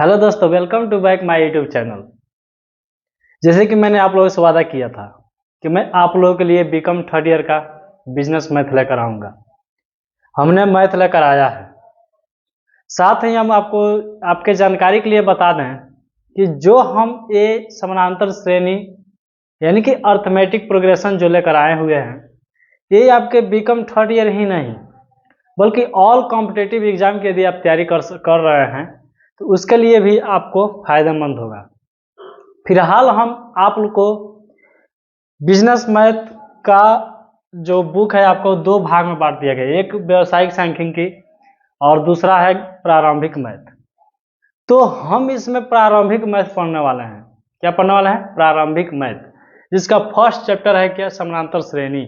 Hello दोस्तों, welcome to back my YouTube channel. जैसे कि मैंने आप लोगों से वादा किया था कि मैं आप लोगों के लिए बीकॉम थर्ड ईयर का बिजनेस मैथ लेकर आऊँगा। हमने मैथ लेकर आया है। साथ ही हम आपको आपके जानकारी के लिए बता दें कि जो हम ये समानांतर श्रेणी यानी कि अर्थमेटिक प्रोग्रेशन जो लेकर आए हुए हैं, ये आपके बीकॉम थर्ड ईयर ही नहीं बल्कि ऑल कॉम्पिटिटिव एग्जाम की यदि आप तैयारी कर रहे हैं तो उसके लिए भी आपको फायदेमंद होगा। फिलहाल हम आप लोग को बिजनेस मैथ का जो बुक है आपको दो भाग में बांट दिया गया है, एक व्यावसायिक सांख्यिकी और दूसरा है प्रारंभिक मैथ। तो हम इसमें प्रारंभिक मैथ पढ़ने वाले हैं। क्या पढ़ने वाले हैं? प्रारंभिक मैथ, जिसका फर्स्ट चैप्टर है क्या? समानांतर श्रेणी।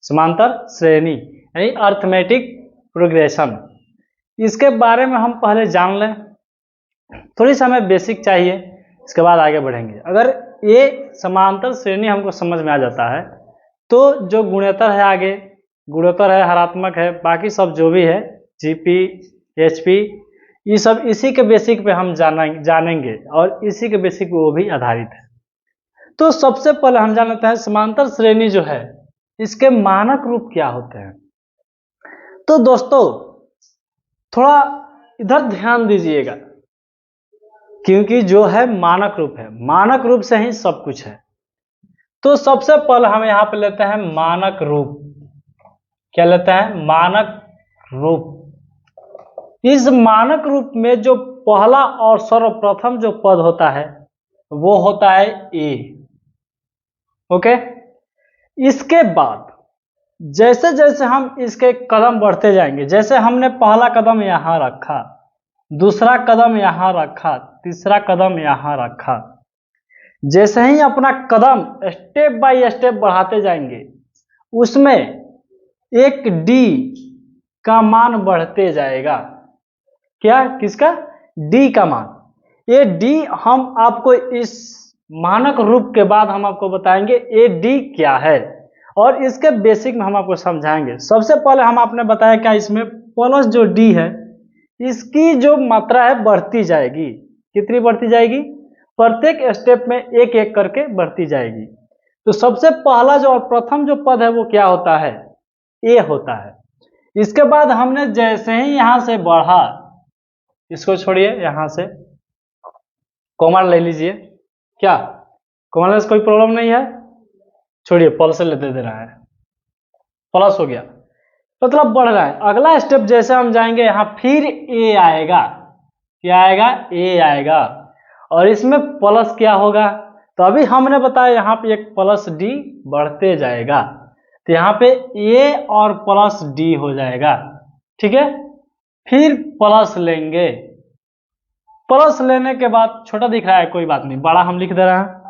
समांतर श्रेणी यानी अर्थमेटिक प्रोग्रेशन। इसके बारे में हम पहले जान लें, थोड़ी सी हमें बेसिक चाहिए, इसके बाद आगे बढ़ेंगे। अगर ये समांतर श्रेणी हमको समझ में आ जाता है तो जो गुणोत्तर है, आगे गुणोत्तर है, हरात्मक है, बाकी सब जो भी है, जीपी, एचपी, ये सब इसी के बेसिक पे हम जानेंगे और इसी के बेसिक पे वो भी आधारित है। तो सबसे पहले हम जान लेते हैं समांतर श्रेणी जो है इसके मानक रूप क्या होते हैं। तो दोस्तों थोड़ा इधर ध्यान दीजिएगा, क्योंकि जो है मानक रूप है, मानक रूप से ही सब कुछ है। तो सबसे पहले हम यहाँ पे लेते हैं मानक रूप। क्या लेते हैं? मानक रूप। इस मानक रूप में जो पहला और सर्वप्रथम जो पद होता है वो होता है ए। ओके, इसके बाद जैसे जैसे हम इसके कदम बढ़ते जाएंगे, जैसे हमने पहला कदम यहां रखा, दूसरा कदम यहां रखा, तीसरा कदम यहां रखा, जैसे ही अपना कदम स्टेप बाय स्टेप बढ़ाते जाएंगे उसमें एक डी का मान बढ़ते जाएगा। क्या? किसका? डी का मान। ये डी हम आपको इस मानक रूप के बाद हम आपको बताएंगे ये डी क्या है और इसके बेसिक में हम आपको समझाएंगे। सबसे पहले हम आपने बताया क्या, इसमें प्लस जो डी है इसकी जो मात्रा है बढ़ती जाएगी। कितनी बढ़ती जाएगी? प्रत्येक स्टेप में एक एक करके बढ़ती जाएगी। तो सबसे पहला जो और प्रथम जो पद है वो क्या होता है? ए होता है। इसके बाद हमने जैसे ही यहां से बढ़ा, इसको छोड़िए, यहां से कॉमन ले लीजिए। क्या कॉमन से कोई प्रॉब्लम नहीं है? छोड़िए, प्लस से लेते दे रहा है, प्लस हो गया, मतलब बढ़ रहा है। अगला स्टेप जैसे हम जाएंगे यहाँ फिर ए आएगा। क्या आएगा? ए आएगा और इसमें प्लस क्या होगा? तो अभी हमने बताया यहाँ पे एक प्लस डी बढ़ते जाएगा, तो यहाँ पे ए और प्लस डी हो जाएगा। ठीक है, फिर प्लस लेंगे, प्लस लेने के बाद छोटा दिख रहा है, कोई बात नहीं, बड़ा हम लिख दे रहे हैं।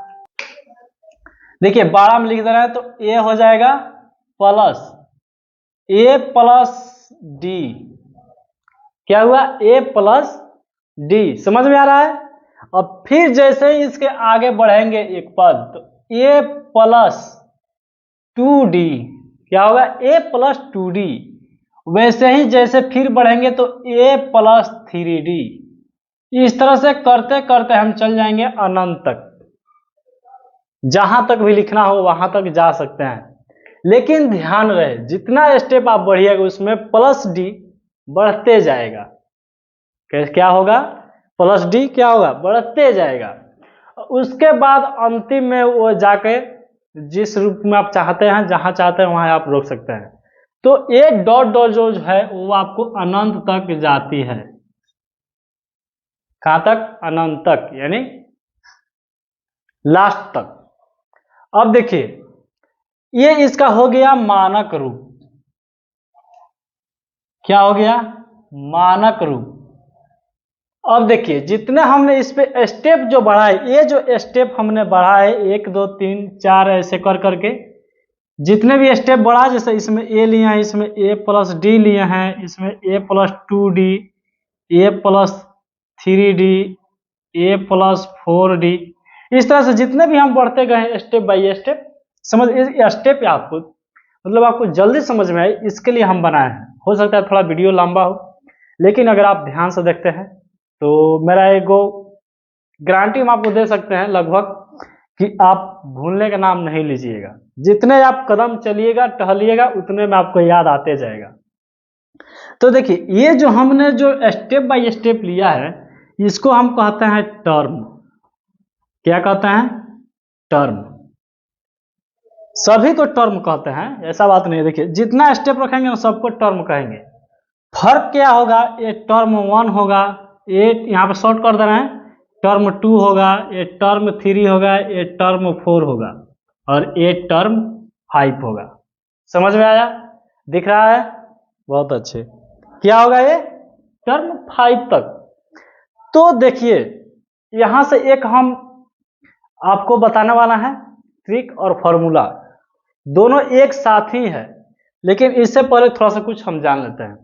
देखिए बड़ा हम लिख दे रहे हैं तो ए हो जाएगा प्लस ए प्लस डी। क्या हुआ? ए प्लस डी। समझ में आ रहा है? अब फिर जैसे ही इसके आगे बढ़ेंगे एक पद तो ए प्लस 2d। क्या होगा? ए प्लस 2d। वैसे ही जैसे फिर बढ़ेंगे तो ए प्लस 3d। इस तरह से करते करते हम चल जाएंगे अनंत तक। जहां तक भी लिखना हो वहां तक जा सकते हैं, लेकिन ध्यान रहे जितना स्टेप आप बढ़िएगा उसमें प्लस डी बढ़ते जाएगा। क्या होगा? प्लस डी क्या होगा? बढ़ते जाएगा। उसके बाद अंतिम में वो जाके जिस रूप में आप चाहते हैं, जहां चाहते हैं वहां आप रोक सकते हैं। तो ये डॉट डॉट जो है वो आपको अनंत तक जाती है। कहां तक? अनंत तक, यानी लास्ट तक। अब देखिए ये इसका हो गया मानक रूप। क्या हो गया? मानक रूप। अब देखिए जितने हमने इस पे स्टेप जो बढ़ाए, ये जो स्टेप हमने बढ़ाए 1 2 3 4 ऐसे कर करके जितने भी स्टेप बढ़ा, जैसे इसमें ए लिए हैं, इसमें ए प्लस डी लिए हैं, इसमें ए प्लस 2d, ए प्लस 3d, ए प्लस 4d, इस तरह से जितने भी हम बढ़ते गए स्टेप बाय स्टेप, समझ स्टेप आपको मतलब आपको जल्दी समझ में आए इसके लिए हम बनाए हैं। हो सकता है थोड़ा वीडियो लंबा हो, लेकिन अगर आप ध्यान से देखते हैं तो मेरा एगो गारंटी हम आपको दे सकते हैं लगभग कि आप भूलने का नाम नहीं लीजिएगा। जितने आप कदम चलिएगा टहलिएगा उतने में आपको याद आते जाएगा। तो देखिए ये जो हमने जो स्टेप बाय स्टेप लिया है इसको हम कहते हैं टर्म। क्या कहते हैं? टर्म। सभी को टर्म कहते हैं, ऐसा बात नहीं है। देखिए जितना स्टेप रखेंगे हम सबको टर्म कहेंगे। फर्क क्या होगा? ये टर्म 1 होगा, ये यहाँ पे शॉर्ट कर दे रहे हैं, टर्म 2 होगा, ये टर्म 3 होगा, ये टर्म 4 होगा और ये टर्म 5 होगा। समझ में आया? दिख रहा है? बहुत अच्छे। क्या होगा ये? टर्म 5 तक। तो देखिए यहां से एक हम आपको बताने वाला है ट्रिक और फॉर्मूला, दोनों एक साथ ही है, लेकिन इससे पहले थोड़ा सा कुछ हम जान लेते हैं।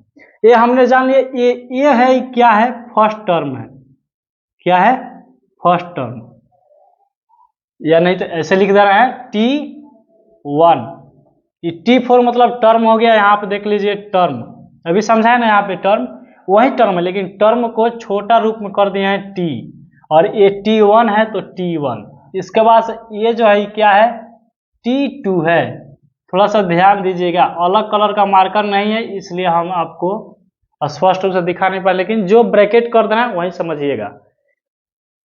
ये हमने जान लिया, ये है क्या है? फर्स्ट टर्म है। क्या है? First term. या नहीं तो ऐसे लिख दे रहे हैं T1। ये T4 मतलब टर्म हो गया। यहाँ पे देख लीजिए टर्म, अभी समझा है ना, यहाँ पे टर्म वही टर्म है लेकिन टर्म को छोटा रूप में कर दिया है T, और ये T1 है तो T1। इसके बाद ये जो है क्या है? T2 है। थोड़ा सा ध्यान दीजिएगा, अलग कलर का मार्कर नहीं है इसलिए हम आपको स्पष्ट रूप से दिखा नहीं पाए, लेकिन जो ब्रैकेट कर देना है वही समझिएगा।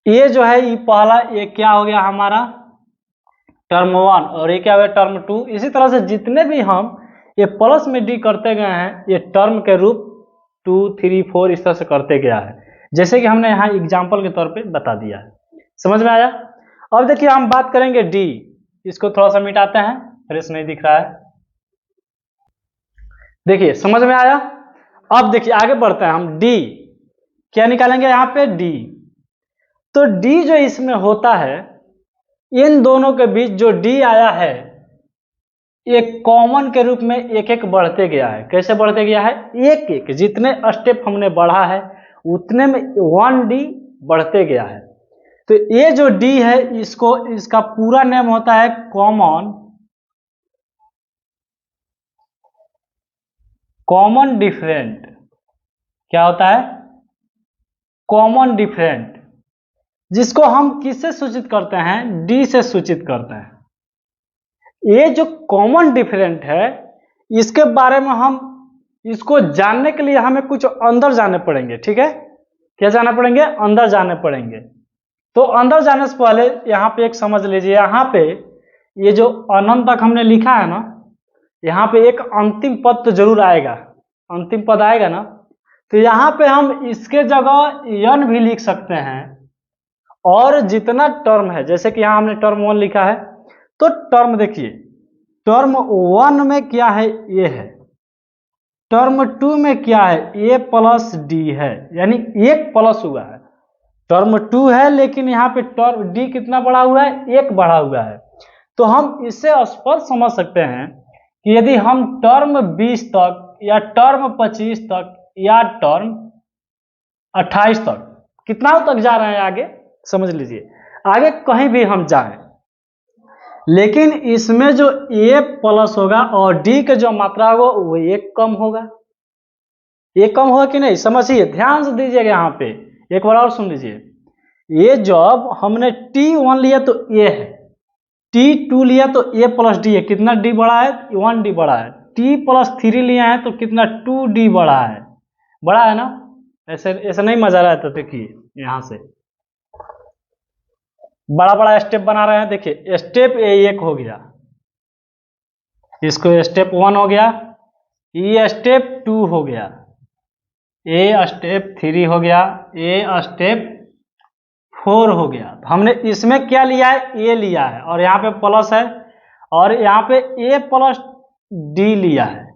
ये जो है ये पहला, ये क्या हो गया हमारा? टर्म 1, और ये क्या हो गया? टर्म 2। इसी तरह से जितने भी हम ये प्लस में डी करते गए हैं ये टर्म के रूप 2, 3, 4 इस तरह से करते गया है, जैसे कि हमने यहाँ एग्जाम्पल के तौर पे बता दिया है। समझ में आया? अब देखिए हम बात करेंगे डी। इसको थोड़ा सा मिटाते हैं, फ्रेश नहीं दिख रहा है। देखिए समझ में आया? अब देखिए आगे बढ़ते हैं हम। डी क्या निकालेंगे यहाँ पे? डी। तो डी जो इसमें होता है, इन दोनों के बीच जो डी आया है एक कॉमन के रूप में एक एक बढ़ते गया है। कैसे बढ़ते गया है? एक एक जितने स्टेप हमने बढ़ा है उतने में 1D बढ़ते गया है। तो ये जो D है इसको, इसका पूरा नेम होता है कॉमन डिफरेंट। क्या होता है? कॉमन डिफरेंट, जिसको हम किससे सूचित करते हैं? D से सूचित करते हैं। ये जो कॉमन डिफरेंट है इसके बारे में हम इसको जानने के लिए हमें कुछ अंदर जाने पड़ेंगे। ठीक है? क्या जाना पड़ेंगे? अंदर जाने पड़ेंगे। तो अंदर जाने से पहले यहाँ पे एक समझ लीजिए, यहाँ पे ये जो अनंत तक हमने लिखा है ना, यहाँ पे एक अंतिम पद तो जरूर आएगा। अंतिम पद आएगा ना, तो यहाँ पे हम इसके जगह n भी लिख सकते हैं। और जितना टर्म है, जैसे कि यहाँ हमने टर्म 1 लिखा है, तो टर्म देखिए टर्म 1 में क्या है? ये है। टर्म 2 में क्या है? ए प्लस डी है, यानी एक प्लस हुआ है। टर्म 2 है लेकिन यहाँ पे टर्म डी कितना बढ़ा हुआ है? एक बढ़ा हुआ है। तो हम इससे स्पष्ट समझ सकते हैं कि यदि हम टर्म 20 तक या टर्म 25 तक या टर्म 28 तक, कितना तक जा रहे हैं आगे, समझ लीजिए आगे कहीं भी हम जाएं, लेकिन इसमें जो ए प्लस होगा और डी के जो मात्रा होगा वो एक कम होगा। एक कम होगा कि नहीं? समझिए, ध्यान से दीजिएगा। यहाँ पे एक बार और सुन लीजिए। ये जब हमने T1 लिया तो ए है, T2 लिया तो ए प्लस डी है, कितना डी बढ़ा है? 1D बढ़ा है। T प्लस 3 लिया है तो कितना? 2D बढ़ा है। बढ़ा है ना? ऐसे ऐसे नहीं मजा रहा है। तो देखिए यहाँ से बड़ा बड़ा स्टेप बना रहे हैं। देखिए स्टेप ए एक हो गया, इसको स्टेप 1 हो गया, ये स्टेप 2 हो गया, ए स्टेप 3 हो गया, ए स्टेप 4 हो गया। हमने इसमें क्या लिया है? ए लिया है, और यहाँ पे प्लस है, और यहाँ पे ए प्लस डी लिया है,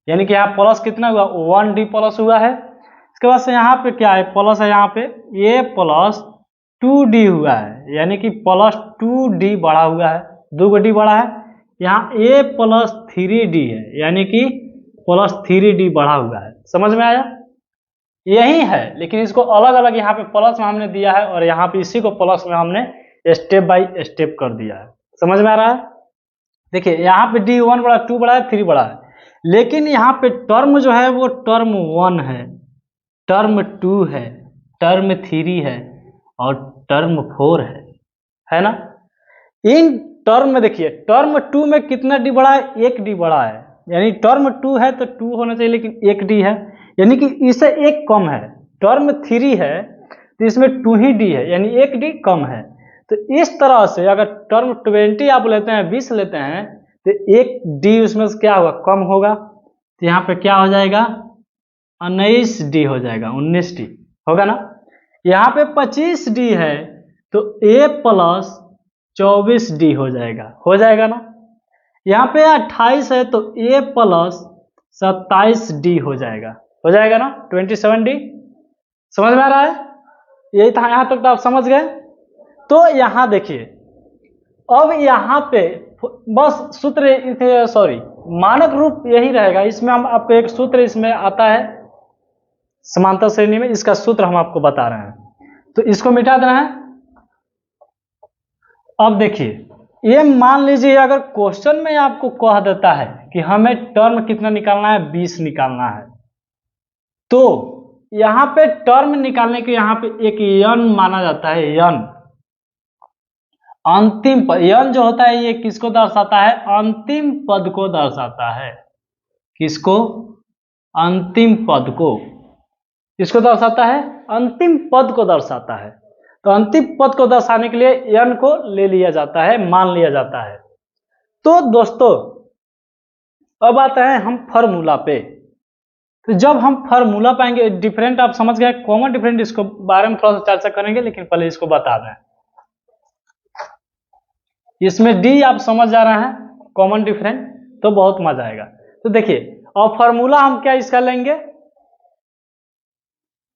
यानी कि यहाँ प्लस कितना हुआ? 1D प्लस हुआ है। इसके बाद से यहाँ पे क्या है? प्लस है, यहाँ पे ए प्लस 2D हुआ है, यानी कि प्लस 2D बढ़ा हुआ है, 2 डी बढ़ा है। यहाँ ए प्लस 3D है, यानी कि प्लस 3D बढ़ा हुआ है। समझ में आया? यही है, लेकिन इसको अलग अलग यहाँ पे प्लस में हमने दिया है और यहाँ पे इसी को प्लस में हमने स्टेप बाय स्टेप कर दिया है। समझ में आ रहा है? देखिए यहाँ पे D1 बढ़ा, 2 बढ़ा है, 3 बढ़ा है, लेकिन यहाँ पे टर्म जो है वो टर्म 1 है, टर्म 2 है टर्म 3 है और टर्म 4 है ना। इन टर्म में देखिए टर्म 2 में कितना डी बड़ा है, 1 डी बड़ा है, यानी टर्म 2 है तो 2 होना चाहिए लेकिन 1 डी है, यानी कि इससे 1 कम है। टर्म 3 है तो इसमें 2 ही डी है, यानी 1 डी कम है। तो इस तरह से अगर टर्म 20 आप लेते हैं, 20 लेते हैं, तो 1 डी उसमें से क्या होगा, कम होगा। तो यहाँ पे क्या हो जाएगा, 19 डी हो जाएगा, 19 डी होगा ना। यहाँ पे 25 डी है तो a प्लस 24 डी हो जाएगा ना। यहाँ पे 28 है तो a प्लस 27 डी हो जाएगा ना, 27 डी। समझ में आ रहा है, यही था, यहाँ तक तो आप समझ गए। तो यहाँ देखिए अब यहाँ पे बस सूत्र, सॉरी मानक रूप यही रहेगा। इसमें हम आपको एक सूत्र इसमें आता है समांतर श्रेणी में, इसका सूत्र हम आपको बता रहे हैं, तो इसको मिटा देना है। अब देखिए ये मान लीजिए अगर क्वेश्चन में आपको कह देता है कि हमें टर्म कितना निकालना है, 20 निकालना है, तो यहाँ पे टर्म निकालने के यहाँ पे एक यन माना जाता है, यन अंतिम पद। यन जो होता है ये किसको दर्शाता है, अंतिम पद को दर्शाता है। किसको, अंतिम पद को, किसको दर्शाता है, अंतिम पद को दर्शाता है। तो अंतिम पद को दर्शाने के लिए यन को ले लिया जाता है, मान लिया जाता है। तो दोस्तों अब आते हैं हम फॉर्मूला पे। तो जब हम फॉर्मूला पाएंगे, डिफरेंट आप समझ गए, कॉमन डिफरेंट, इसको बारे में थोड़ा सा चर्चा करेंगे, लेकिन पहले इसको बता दें। इसमें डी आप समझ जा रहे हैं, कॉमन डिफरेंट, तो बहुत मजा आएगा। तो देखिए और फॉर्मूला हम क्या इसका लेंगे,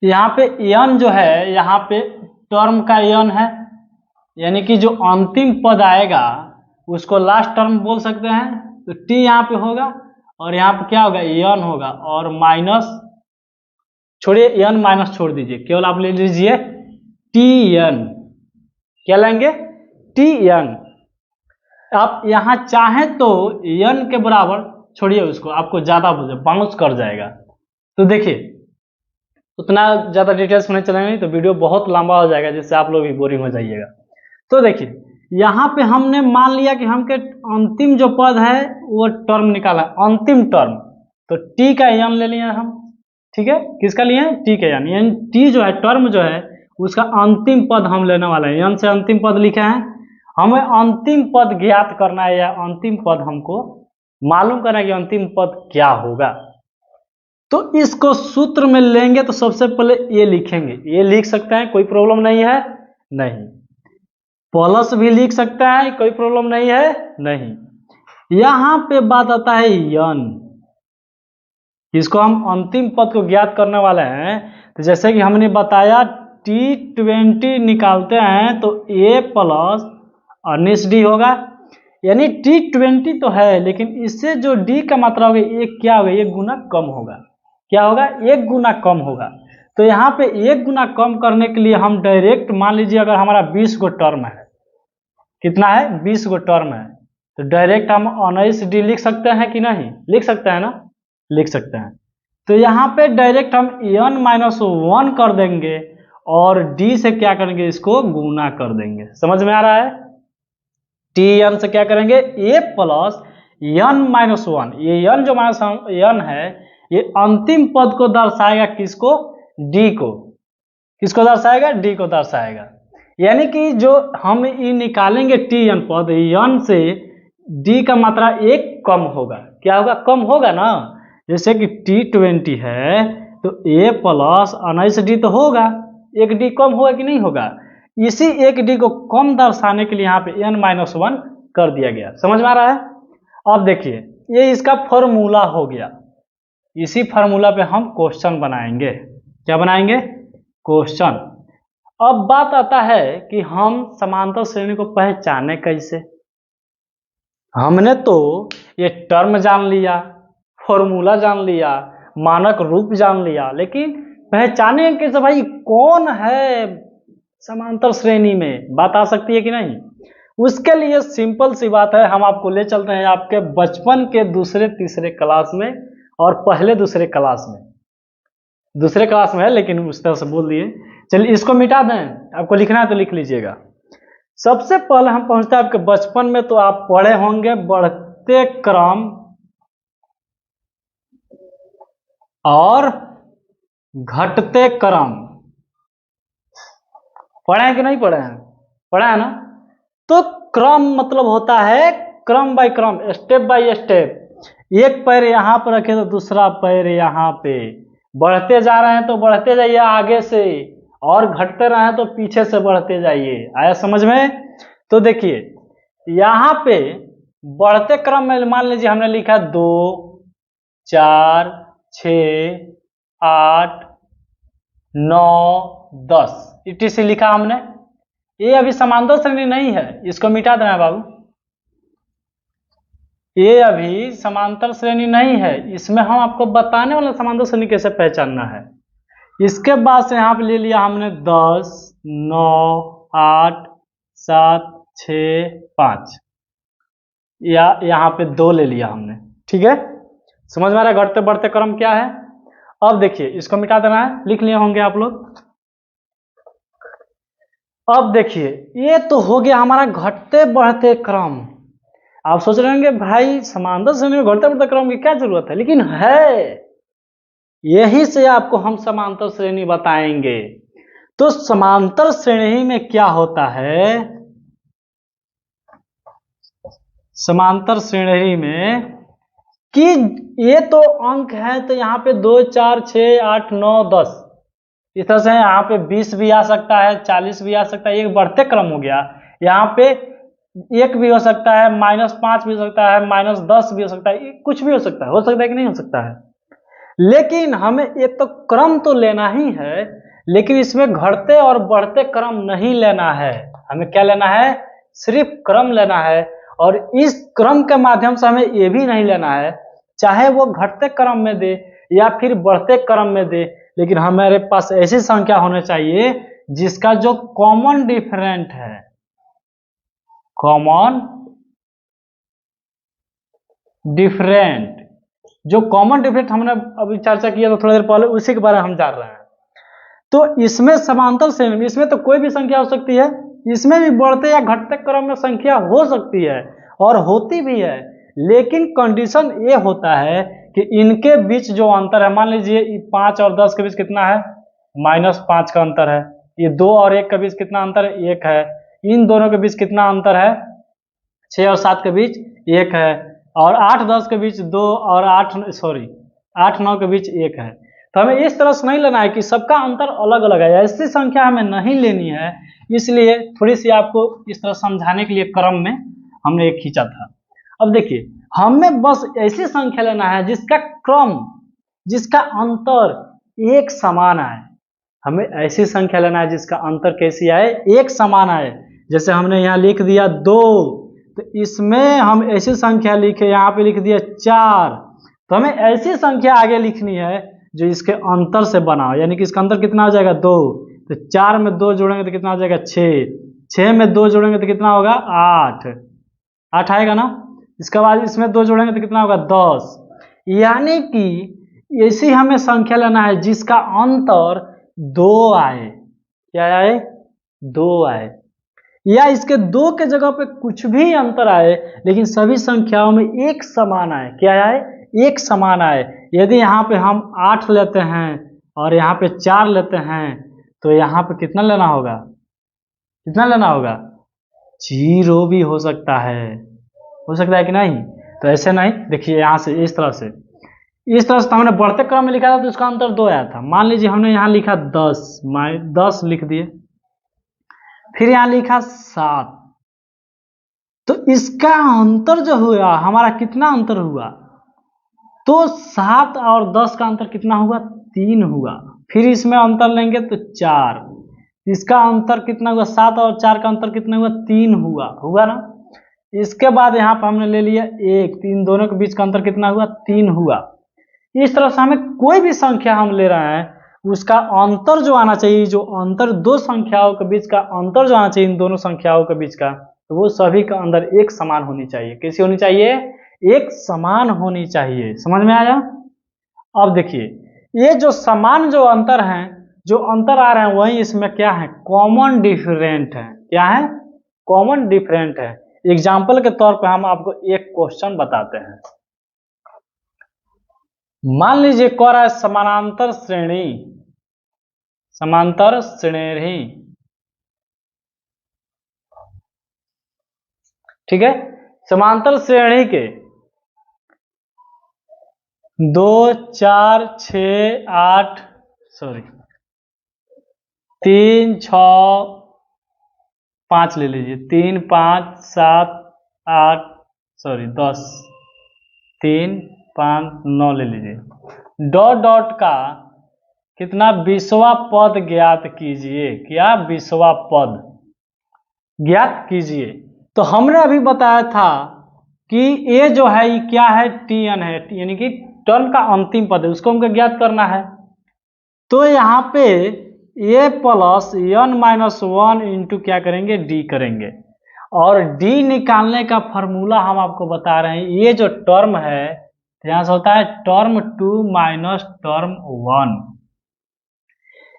यहाँ पे यन जो है, यहाँ पे टर्म का यन है, यानी कि जो अंतिम पद आएगा उसको लास्ट टर्म बोल सकते हैं। तो टी यहाँ पे होगा और यहाँ पे क्या होगा, यन होगा, और माइनस, छोड़िए यन माइनस छोड़ दीजिए, केवल आप ले लीजिए टी यन। क्या लेंगे, टी यन। आप यहाँ चाहें तो यन के बराबर छोड़िए उसको, आपको ज्यादा बाउंस कर जाएगा। तो देखिए उतना ज्यादा डिटेल्स में नहीं चलेंगे, नहीं तो वीडियो बहुत लंबा हो जाएगा, जिससे आप लोग भी बोरिंग हो जाइएगा। तो देखिए यहाँ पे हमने मान लिया कि हमके अंतिम जो पद है वो टर्म निकाला, अंतिम टर्म, तो टी का यन ले लिया हम, ठीक है। किसका लिए, टी का यन, यानी टी जो है टर्म जो है उसका अंतिम पद हम लेने वाले हैं। यन से अंतिम पद लिखे हैं, हमें अंतिम पद ज्ञात करना है, या अंतिम पद हमको मालूम करना है कि अंतिम पद क्या होगा। तो इसको सूत्र में लेंगे तो सबसे पहले ये लिखेंगे, ये लिख सकते हैं, कोई प्रॉब्लम नहीं है, नहीं। प्लस भी लिख सकते हैं, कोई प्रॉब्लम नहीं है, नहीं। यहां पे बात आता है यन, इसको हम अंतिम पद को ज्ञात करने वाले हैं। तो जैसे कि हमने बताया T20 निकालते हैं तो a प्लस 19 डी होगा, यानी T20 तो है, लेकिन इससे जो d का मात्रा होगा ये क्या होगा, 1 गुना कम होगा। क्या होगा, 1 गुना कम होगा। तो यहाँ पे 1 गुना कम करने के लिए हम डायरेक्ट मान लीजिए अगर हमारा 20 गो टर्म है, कितना है, 20 गो टर्म है, तो डायरेक्ट हम 19 डी लिख सकते हैं कि नहीं, लिख सकते हैं ना, लिख सकते हैं। तो यहाँ पे डायरेक्ट हम n-1 कर देंगे और d से क्या करेंगे, इसको गुना कर देंगे। समझ में आ रहा है, tn से क्या करेंगे, a प्लस n-1। ये n जो n है ये अंतिम पद को दर्शाएगा, किसको, d को, किसको दर्शाएगा, d को दर्शाएगा। यानी कि जो हम ये निकालेंगे tn पद, n से d का मात्रा 1 कम होगा। क्या होगा, कम होगा ना। जैसे कि T20 है तो a प्लस 19 डी तो होगा, 1 डी कम होगा कि नहीं होगा। इसी 1 डी को कम दर्शाने के लिए यहाँ पे n-1 कर दिया गया। समझ में आ रहा है। अब देखिए ये इसका फॉर्मूला हो गया, इसी फार्मूला पे हम क्वेश्चन बनाएंगे। क्या बनाएंगे, क्वेश्चन। अब बात आता है कि हम समांतर श्रेणी को पहचाने कैसे। हमने तो ये टर्म जान लिया, फॉर्मूला जान लिया, मानक रूप जान लिया, लेकिन पहचाने कैसे भाई, कौन है समांतर श्रेणी में, बात आ सकती है कि नहीं। उसके लिए सिंपल सी बात है, हम आपको ले चलते हैं आपके बचपन के दूसरे तीसरे क्लास में और पहले दूसरे क्लास में, दूसरे क्लास में है लेकिन उस तरह से बोल दिए। चलिए इसको मिटा दें, आपको लिखना है तो लिख लीजिएगा। सबसे पहले हम पहुंचते हैं आपके बचपन में, तो आप पढ़े होंगे बढ़ते क्रम और घटते क्रम। पढ़े हैं कि नहीं पढ़े हैं? पढ़ा है ना। तो क्रम मतलब होता है क्रम बाय क्रम, स्टेप बाय स्टेप। एक पैर यहाँ पर रखे तो दूसरा पैर यहाँ पे, बढ़ते जा रहे हैं तो बढ़ते जाइए आगे से, और घटते रहे तो पीछे से बढ़ते जाइए। आया समझ में? तो देखिए यहाँ पे बढ़ते क्रम में मान लीजिए हमने लिखा 2 4 6 8 9 10 etc लिखा हमने। ये अभी समांतर श्रेणी नहीं है, इसको मिटा देना है बाबू। ये अभी समांतर श्रेणी नहीं है, इसमें हम आपको बताने वाले समांतर श्रेणी कैसे पहचानना है। इसके बाद से यहाँ पे ले लिया हमने 10 9 8 7 6 5, या यहाँ पे 2 ले लिया हमने। ठीक है, समझ में आ रहा है घटते बढ़ते क्रम क्या है? अब देखिए इसको मिटा देना है, लिख लिए होंगे आप लोग। अब देखिए ये तो हो गया हमारा घटते बढ़ते क्रम। आप सोच रहे होंगे भाई समांतर श्रेणी में घटते बढ़ते क्रम की क्या जरूरत है, लेकिन है, यही से आपको हम समांतर श्रेणी बताएंगे। तो समांतर श्रेणी में क्या होता है? समांतर श्रेणी में कि ये तो अंक है, तो यहाँ पे 2 4 6 8 9 10 इस तरह से यहाँ पे 20 भी आ सकता है, 40 भी आ सकता है, ये बढ़ते क्रम हो गया। यहाँ पे 1 भी हो सकता है, -5 भी हो सकता है, -10 भी हो सकता है, कुछ भी हो सकता है कि नहीं हो सकता है। लेकिन हमें एक तो क्रम तो लेना ही है, लेकिन इसमें घटते और बढ़ते क्रम नहीं लेना है। हमें क्या लेना है? सिर्फ क्रम लेना है। और इस क्रम के माध्यम से हमें ये भी नहीं लेना है चाहे वो घटते क्रम में दे या फिर बढ़ते क्रम में दे, लेकिन हमारे पास ऐसी संख्या होनी चाहिए जिसका जो कॉमन डिफरेंट है, कॉमन डिफरेंट, जो कॉमन डिफरेंट हमने अभी चर्चा किया था थोड़ी देर पहले, उसी के बारे में हम जान रहे हैं। तो इसमें समांतर श्रेणी में इसमें तो कोई भी संख्या हो सकती है, इसमें भी बढ़ते या घटते क्रम में संख्या हो सकती है और होती भी है, लेकिन कंडीशन ये होता है कि इनके बीच जो अंतर है, मान लीजिए 5 और 10 के बीच कितना है? -5 का अंतर है। ये 2 और 1 के बीच कितना अंतर है? 1 है। इन दोनों के बीच कितना अंतर है? 6 और 7 के बीच 1 है। और 8 10 के बीच 2 और 8 9 के बीच 1 है। तो हमें इस तरह से नहीं लेना है कि सबका अंतर अलग अलग है, ऐसी संख्या हमें नहीं लेनी है। इसलिए थोड़ी सी आपको इस तरह समझाने के लिए क्रम में हमने एक खींचा था। अब देखिए हमें बस ऐसी संख्या लेना है जिसका क्रम, जिसका अंतर एक समान आए। हमें ऐसी संख्या लेना है जिसका अंतर कैसी आए? एक समान आए। जैसे हमने यहाँ लिख दिया 2, तो इसमें हम ऐसी संख्या लिखे, यहाँ पे लिख दिया 4, तो हमें ऐसी संख्या आगे लिखनी है जो इसके अंतर से बना हो, यानी कि इसका अंतर कितना हो जाएगा? 2। तो 4 में 2 जोड़ेंगे तो कितना हो जाएगा? 6। 6 में 2 जोड़ेंगे तो कितना होगा? 8 आएगा ना। इसके बाद इसमें 2 जोड़ेंगे तो कितना होगा? 10। यानी कि ऐसी हमें संख्या लेना है जिसका अंतर 2 आए। क्या आए? 2 आए, या इसके 2 के जगह पे कुछ भी अंतर आए, लेकिन सभी संख्याओं में एक समान आए। क्या आए? एक समान आए। यदि यहाँ पे हम 8 लेते हैं और यहाँ पे 4 लेते हैं, तो यहाँ पे कितना लेना होगा? कितना लेना होगा? 0 भी हो सकता है कि नहीं? तो ऐसे नहीं, देखिए यहाँ से इस तरह से तो हमने बढ़ते क्रम में लिखा था तो इसका अंतर 2 आया था। मान लीजिए हमने यहाँ लिखा 10 लिख दिए, फिर यहाँ लिखा 7, तो इसका अंतर जो हुआ हमारा, कितना अंतर हुआ? तो 7 और 10 का अंतर कितना हुआ? 3 हुआ। फिर इसमें अंतर लेंगे तो 4, इसका अंतर कितना हुआ? 7 और 4 का अंतर कितना हुआ? 3 हुआ ना। इसके बाद यहाँ पर हमने ले लिया 1, 3, दोनों के बीच का अंतर कितना हुआ? 3 हुआ। इस तरह से हमें कोई भी संख्या हम ले रहे हैं, उसका अंतर जो आना चाहिए, जो अंतर दो संख्याओं के बीच का अंतर जो आना चाहिए इन दोनों संख्याओं के बीच का, तो वो सभी के अंदर एक समान होनी चाहिए। कैसी होनी चाहिए? एक समान होनी चाहिए। समझ में आया? अब देखिए ये जो समान जो अंतर हैं जो अंतर आ रहे हैं वही इसमें क्या है, कॉमन डिफरेंट है। क्या है, कॉमन डिफरेंट है। एग्जाम्पल के तौर पे हम आपको एक क्वेश्चन बताते हैं। मान लीजिए कह रहा है समानांतर श्रेणी, समांतर श्रेणी, ठीक है, समांतर श्रेणी के 2 4 6 8 सॉरी 3 6 5 ले लीजिए, 3 5 7 8 सॉरी 10 3 5 9 ले लीजिए। डॉट डॉट का कितना 20वां पद ज्ञात कीजिए। क्या, 20वां पद ज्ञात कीजिए। तो हमने अभी बताया था कि ये जो है ये क्या है, Tn है, यानी कि टर्म का अंतिम पद है, उसको हमको ज्ञात करना है। तो यहाँ पे a plus n minus 1 into क्या करेंगे, d करेंगे। और d निकालने का फॉर्मूला हम आपको बता रहे हैं। ये जो टर्म है यहाँ से होता है टर्म 2 माइनस टर्म 1,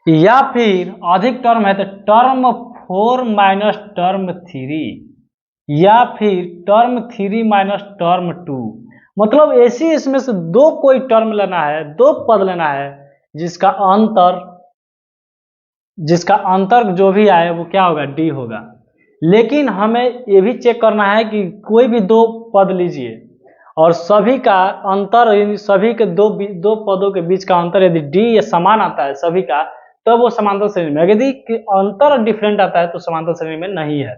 या फिर अधिक टर्म है तो टर्म 4 माइनस टर्म 3, या फिर टर्म 3 माइनस टर्म 2। मतलब ऐसी इसमें से दो कोई टर्म लेना है, दो पद लेना है जिसका अंतर जो भी आए वो क्या होगा, डी होगा। लेकिन हमें ये भी चेक करना है कि कोई भी दो पद लीजिए और सभी का अंतर, सभी के दो पदों के बीच का अंतर यदि डी समान आता है सभी का, तो वो समांतर श्रेणी में। यदि अंतर डिफरेंट आता है तो समांतर श्रेणी में नहीं है।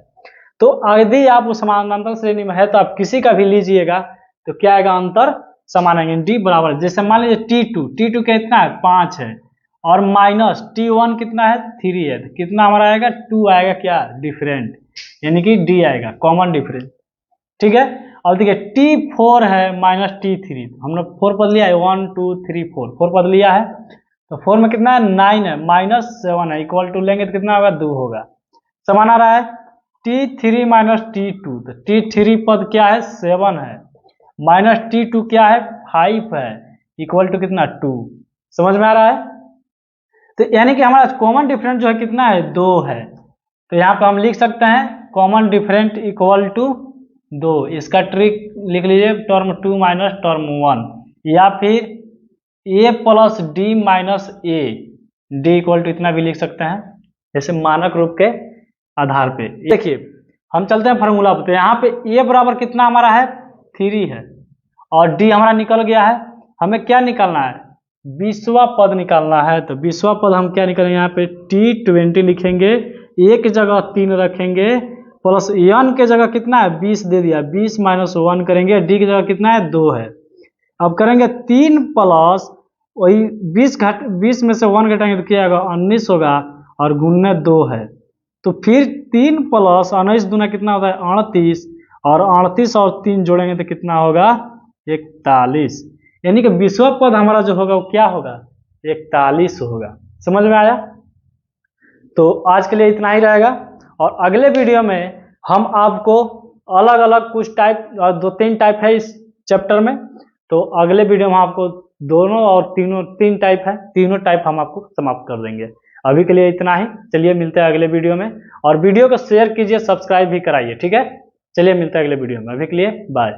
तो यदि आप उस समानांतर श्रेणी में है तो आप किसी का भी लीजिएगा तो क्या आएगा, अंतर समान आएंगे, डी बराबर। जैसे मान लीजिए T2 कितना है, 5 है, और माइनस T1 कितना है, 3 है, तो कितना हमारा आएगा, 2 आएगा, क्या, डिफरेंट, यानी कि डी आएगा, कॉमन डिफरेंट। ठीक है। और देखिए T4 है माइनस T3, हमने 4 पद लिया है, 1 2 3 4 पद लिया है, तो 4 में कितना है, 9 है, माइनस 7 है, इक्वल टू लेंगे तो कितना होगा, 2 होगा। समान आ रहा है T3 माइनस T2, तो T3 पद क्या है, 7 है, माइनस T2 क्या है, 5 है, इक्वल टू कितना, 2। समझ में आ रहा है। तो यानी कि हमारा कॉमन डिफरेंट जो है कितना है, 2 है। तो यहाँ पे हम लिख सकते हैं कॉमन डिफरेंट इक्वल टू 2। इसका ट्रिक लिख लीजिए, टर्म 2 माइनस टर्म 1, या फिर a plus D minus A, D equal to इतना भी लिख सकते हैं, जैसे मानक रूप के आधार पे। देखिए हम चलते हैं फार्मूला पे। तो यहाँ पे a बराबर कितना हमारा है, 3 है, और d हमारा निकल गया है। हमें क्या निकालना है, 20वां पद निकालना है। तो 20वां पद हम क्या निकालेंगे, यहाँ पे T20 लिखेंगे, एक जगह 3 रखेंगे, प्लस n के जगह कितना है, 20 दे दिया, 20 माइनस 1 करेंगे, d की जगह कितना है, 2 है। अब करेंगे 3 प्लस वही 20 में से 1 घटाएंगे तो क्या होगा, 19 होगा, और गुणने 2 है। तो फिर 3 प्लस 19 दूना कितना होता है, 38, और 38 और 3 जोड़ेंगे तो कितना होगा, 41। यानी कि 20वां पद हमारा जो होगा वो क्या होगा, 41 होगा। समझ में आया। तो आज के लिए इतना ही रहेगा, और अगले वीडियो में हम आपको अलग अलग कुछ टाइप, 2-3 टाइप है इस चैप्टर में, तो अगले वीडियो में आपको दोनों और तीन टाइप है, तीनों टाइप हम आपको समाप्त कर देंगे। अभी के लिए इतना ही, चलिए मिलते हैं अगले वीडियो में, और वीडियो को शेयर कीजिए, सब्सक्राइब भी कराइए। ठीक है, चलिए मिलते हैं अगले वीडियो में, अभी के लिए बाय।